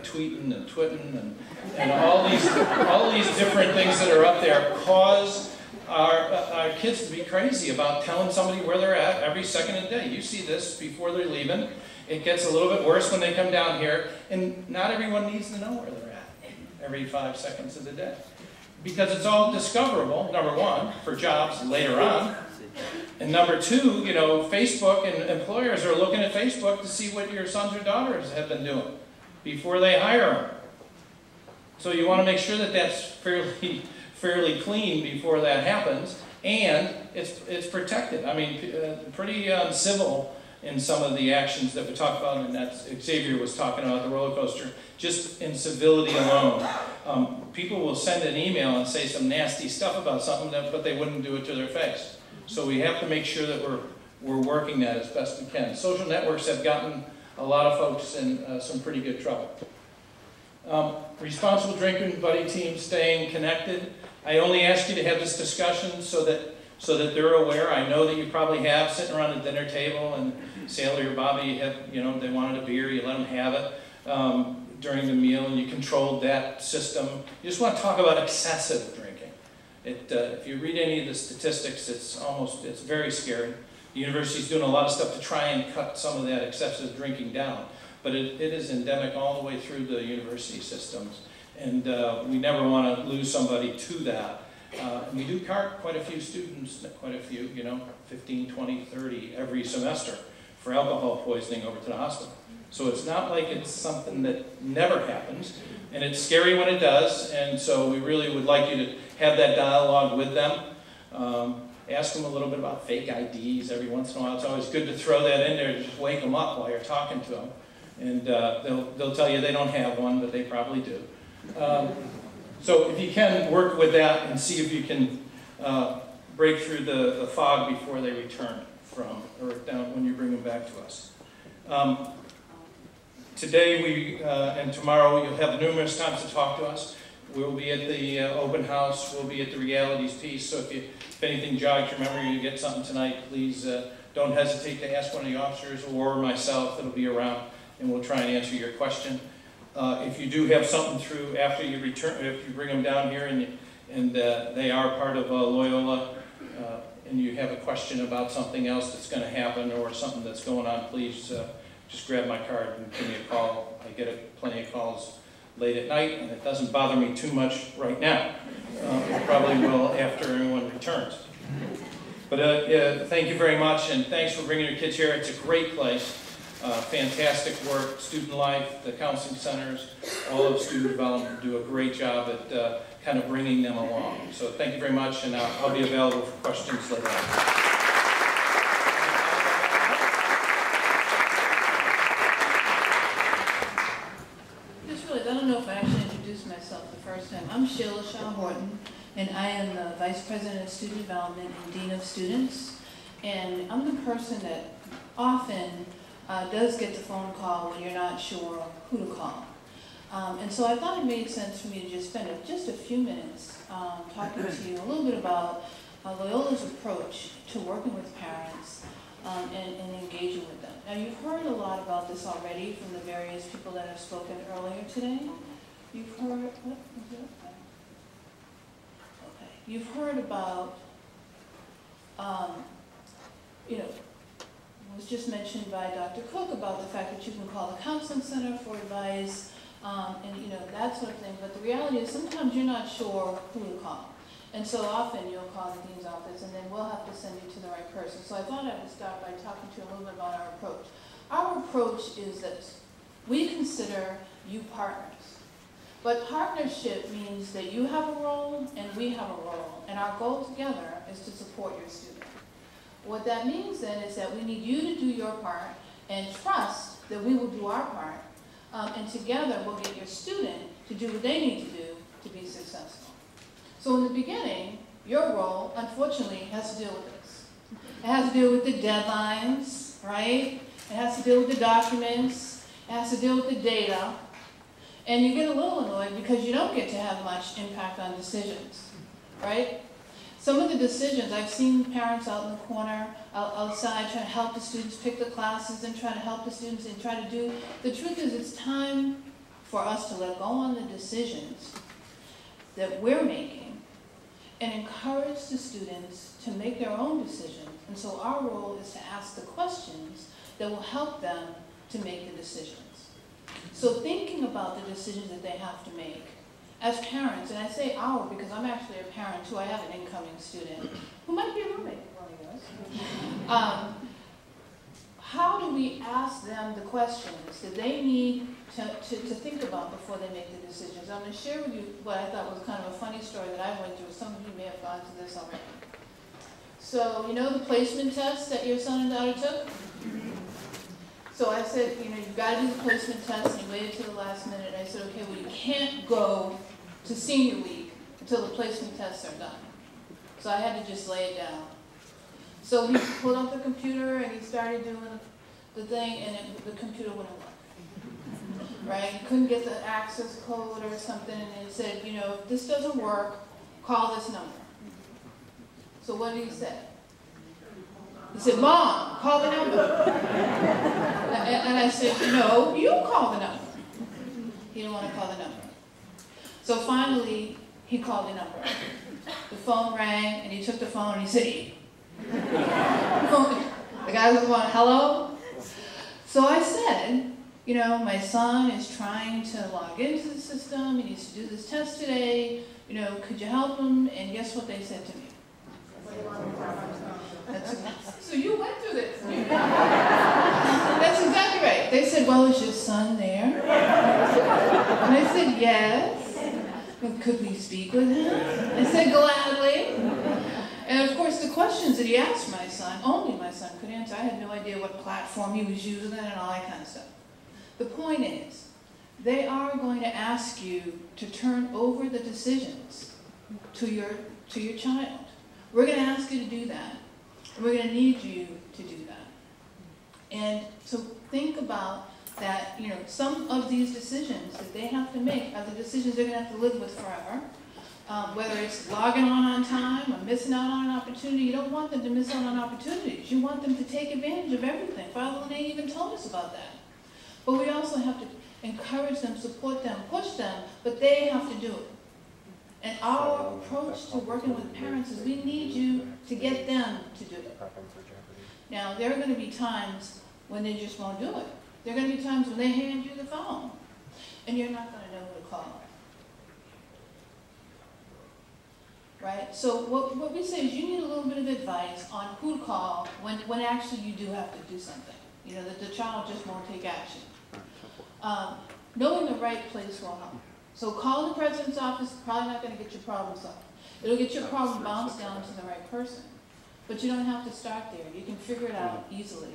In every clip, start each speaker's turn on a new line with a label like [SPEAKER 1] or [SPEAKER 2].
[SPEAKER 1] tweeting and twitting and all these different things that are up there cause our kids to be crazy about telling somebody where they're at every second of the day. You see this before they're leaving. It gets a little bit worse when they come down here, and not everyone needs to know where they're at every 5 seconds of the day. Because it's all discoverable, number one, for jobs later on. And number two, you know, Facebook and employers are looking at Facebook to see what your sons or daughters have been doing before they hire them. So you want to make sure that that's fairly clean before that happens, and it's protected. I mean, pretty civil in some of the actions that we talked about, and that Xavier was talking about, the roller coaster, just in civility alone. People will send an email and say some nasty stuff about something, but they wouldn't do it to their face. So we have to make sure that we're working that as best we can. Social networks have gotten a lot of folks in some pretty good trouble. Responsible drinking buddy team, staying connected. I only ask you to have this discussion so that they're aware. I know that you probably have, sitting around the dinner table, and Sally or Bobby have, you know, they wanted a beer, you let them have it during the meal, and you controlled that system. You just want to talk about excessive drinking. If you read any of the statistics, it's very scary. The university's doing a lot of stuff to try and cut some of that excessive drinking down, but it is endemic all the way through the university systems, and we never want to lose somebody to that. And we do cart quite a few students, quite a few, you know, 15, 20, 30 every semester for alcohol poisoning over to the hospital. So it's not like it's something that never happens, and it's scary when it does, and so we really would like you to have that dialogue with them. Ask them a little bit about fake IDs every once in a while. It's always good to throw that in there to just wake them up while you're talking to them. And they'll tell you they don't have one, but they probably do. So if you can, work with that and see if you can break through the fog before they return from, or down when you bring them back to us. Today and tomorrow you'll have numerous times to talk to us. We'll be at the open house, we'll be at the realities piece, so if anything jogs your memory, you get something tonight, please don't hesitate to ask one of the officers or myself. It'll be around, and we'll try and answer your question. If you do have something through after you return, if you bring them down here and they are part of Loyola, and you have a question about something else that's going to happen or something that's going on, please just grab my card and give me a call. I get plenty of calls late at night, and it doesn't bother me too much right now. It probably will after everyone returns. But thank you very much, and thanks for bringing your kids here. It's a great place. Fantastic work. Student life, the counseling centers, all of student development do a great job at kind of bringing them along. So thank you very much, and I'll be available for questions later on.
[SPEAKER 2] I don't know if I actually introduced myself the first time. I'm Sheila Shaw Horton, and I am the Vice President of Student Development and Dean of Students. And I'm the person that often does get the phone call when you're not sure who to call. And so I thought it made sense for me to just spend just a few minutes talking to you a little bit about Loyola's approach to working with parents and engaging with them. Now, you've heard a lot about this already from the various people that have spoken earlier today. You've heard, what was it? Okay. You've heard about, you know, it was just mentioned by Dr. Cook about the fact that you can call the counseling center for advice, and you know, that sort of thing. But the reality is sometimes you're not sure who to call. And so often you'll call the dean's office, and then we'll have to send you to the right person. So I thought I would start by talking to you a little bit about our approach. Our approach is that we consider you partners. But partnership means that you have a role and we have a role, and our goal together is to support your student. What that means then is that we need you to do your part and trust that we will do our part, and together we'll get your student to do what they need to do to be successful. So in the beginning, your role, unfortunately, has to deal with this. It has to deal with the deadlines, right? It has to deal with the documents. It has to deal with the data. And you get a little annoyed because you don't get to have much impact on decisions, right? Some of the decisions, I've seen parents out in the corner, outside, trying to help the students pick the classes and trying to help the students and try to do. The truth is, it's time for us to let go on the decisions that we're making and encourage the students to make their own decisions. And so our role is to ask the questions that will help them to make the decisions. So thinking about the decisions that they have to make as parents, and I say our because I'm actually a parent too, I have an incoming student who might be a roommate of one of yours. How do we ask them the questions that they need to think about before they make the decisions? I'm going to share with you what I thought was kind of a funny story that I went through. Some of you may have gone through this already. So, you know the placement test that your son and daughter took? So I said, you know, you've got to do the placement test, and he waited till the last minute. I said, okay, well, you can't go to senior week until the placement tests are done. So I had to just lay it down. So he pulled up the computer and he started doing the thing, and the computer wouldn't work. Right? He couldn't get the access code or something, and it said, you know, if this doesn't work, call this number. So what did he say? He said, Mom, call the number. And I said, no, you call the number. He didn't want to call the number. So finally, he called the number. The phone rang, and he took the phone, and he said, the guy was going, hello? So I said, you know, my son is trying to log into the system. He needs to do this test today. You know, could you help him? And guess what they said to me? So you went through this. That's exactly right. They said, well, is your son there? And I said, yes. Well, could we speak with him? I said, gladly. And of course, the questions that he asked my son, only my son could answer. I had no idea what platform he was using and all that kind of stuff. The point is, they are going to ask you to turn over the decisions to your child. We're going to ask you to do that. And we're going to need you to do that. And so think about that, you know, some of these decisions that they have to make are the decisions they're going to have to live with forever. Whether it's logging on time or missing out on an opportunity, you don't want them to miss out on opportunities. You want them to take advantage of everything. Father Lene even told us about that. But we also have to encourage them, support them, push them, but they have to do it. And our approach to working with parents is we need you to get them to do it. Now, there are going to be times when they just won't do it. There are going to be times when they hand you the phone, and you're not going to know who to call. Right? So what we say is you need a little bit of advice on who to call when actually you do have to do something. You know, that the child just won't take action. Knowing the right place will help. So calling the president's office is probably not going to get your problem solved. It'll get your problem bounced down to the right person. But you don't have to start there. You can figure it out easily.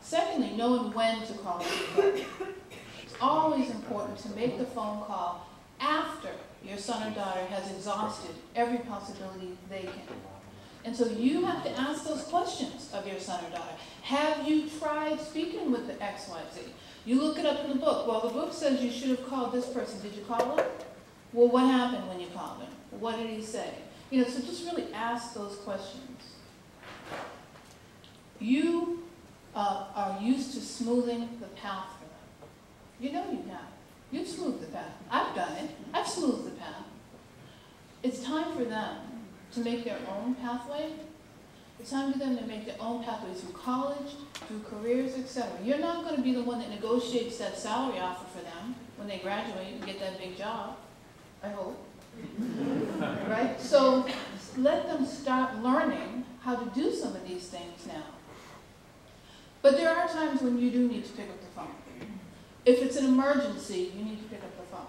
[SPEAKER 2] Secondly, knowing when to call people. It's always important to make the phone call after your son or daughter has exhausted every possibility they can. And so you have to ask those questions of your son or daughter. Have you tried speaking with the XYZ? You look it up in the book. Well, the book says you should have called this person. Did you call him? Well, what happened when you called him? What did he say? You know, so just really ask those questions. You are used to smoothing the path for them. You know you have. You've smoothed the path. I've done it. I've smoothed the path. It's time for them to make their own pathway. It's time for them to make their own pathway through college, through careers, etc. You're not going to be the one that negotiates that salary offer for them when they graduate and get that big job, I hope. Right? So let them start learning how to do some of these things now. But there are times when you do need to pick up the phone. If it's an emergency, you need to pick up the phone.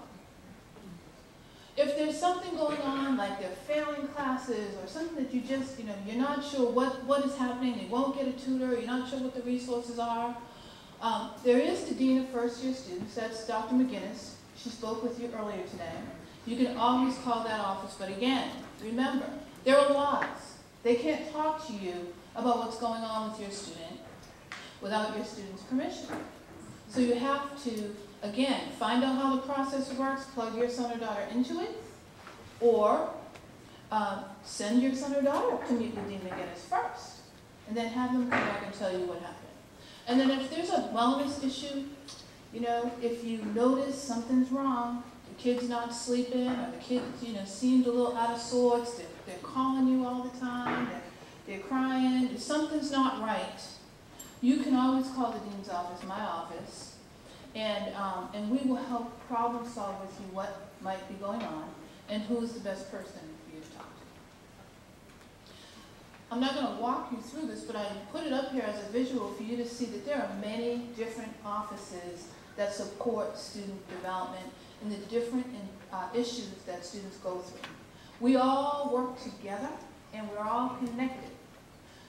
[SPEAKER 2] If there's something going on, like they're failing classes or something that you just, you know, you're not sure what is happening, they won't get a tutor, you're not sure what the resources are, there is the Dean of First-Year Students, that's Dr. McGinnis. She spoke with you earlier today. You can always call that office, but again, remember, there are laws. They can't talk to you about what's going on with your student without your student's permission. So you have to, again, find out how the process works, plug your son or daughter into it, or send your son or daughter to meet with Dean McGinnis first, and then have them come back and tell you what happened. And then if there's a wellness issue, You know, if you notice something's wrong, the kid's not sleeping, or the kid, you know, seems a little out of sorts, they're calling you all the time, they're crying, if something's not right, you can always call the dean's office, my office, and we will help problem solve with you what might be going on and who's the best person for you to talk to. I'm not going to walk you through this, but I put it up here as a visual for you to see that there are many different offices that support student development and the different issues that students go through. We all work together and we're all connected.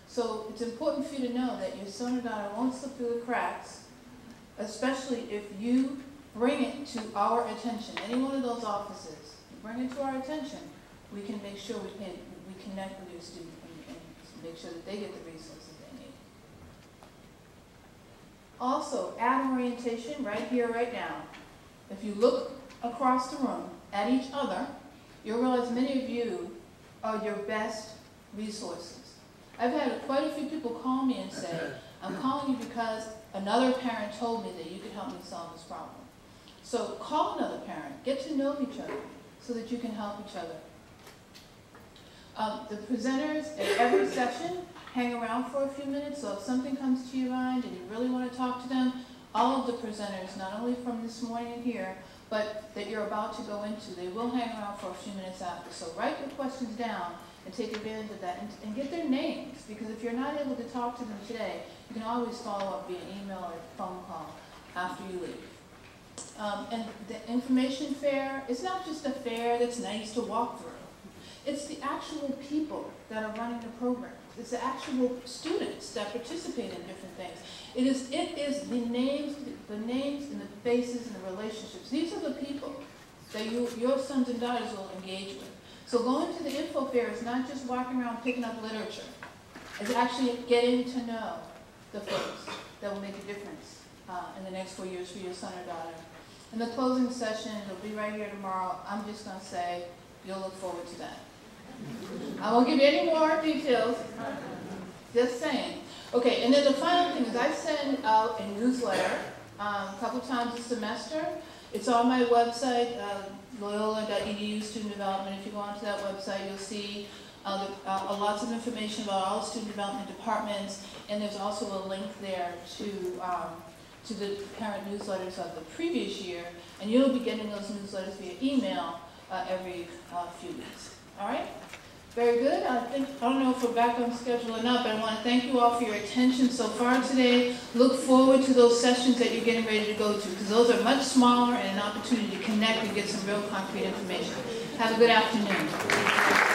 [SPEAKER 2] So it's important for you to know that your son or daughter won't slip through the cracks, especially if you bring it to our attention. Any one of those offices, you bring it to our attention, we can make sure we connect with your student and make sure that they get the resources they need. Also, at orientation, right here, right now, if you look across the room at each other, you'll realize many of you are your best resources. I've had quite a few people call me and say, I'm calling you because another parent told me that you could help me solve this problem. So call another parent, get to know each other so that you can help each other. The presenters at every session hang around for a few minutes, so if something comes to your mind and you really want to talk to them, all of the presenters, not only from this morning here, but that you're about to go into, they will hang around for a few minutes after. So write your questions down and take advantage of that and get their names, because if you're not able to talk to them today, you can always follow up via email or phone call after you leave. And the information fair, it's not just a fair that's nice to walk through. It's the actual people that are running the programs. It's the actual students that participate in different things. It is the names and the faces and the relationships. These are the people that your sons and daughters will engage with. So going to the info fair is not just walking around picking up literature. It's actually getting to know the folks that will make a difference in the next 4 years for your son or daughter. And the closing session, it'll be right here tomorrow. I'm just going to say you'll look forward to that. I won't give you any more details. Just saying. Okay, and then the final thing is I send out a newsletter a couple times a semester. It's on my website, Loyola.edu student development. If you go onto that website, you'll see lots of information about all the student development departments, and there's also a link there to the parent newsletters of the previous year, and you'll be getting those newsletters via email every few weeks. All right? Very good. I don't know if we're back on schedule or not, but I want to thank you all for your attention so far today. Look forward to those sessions that you're getting ready to go to, because those are much smaller and an opportunity to connect and get some real concrete information. Have a good afternoon.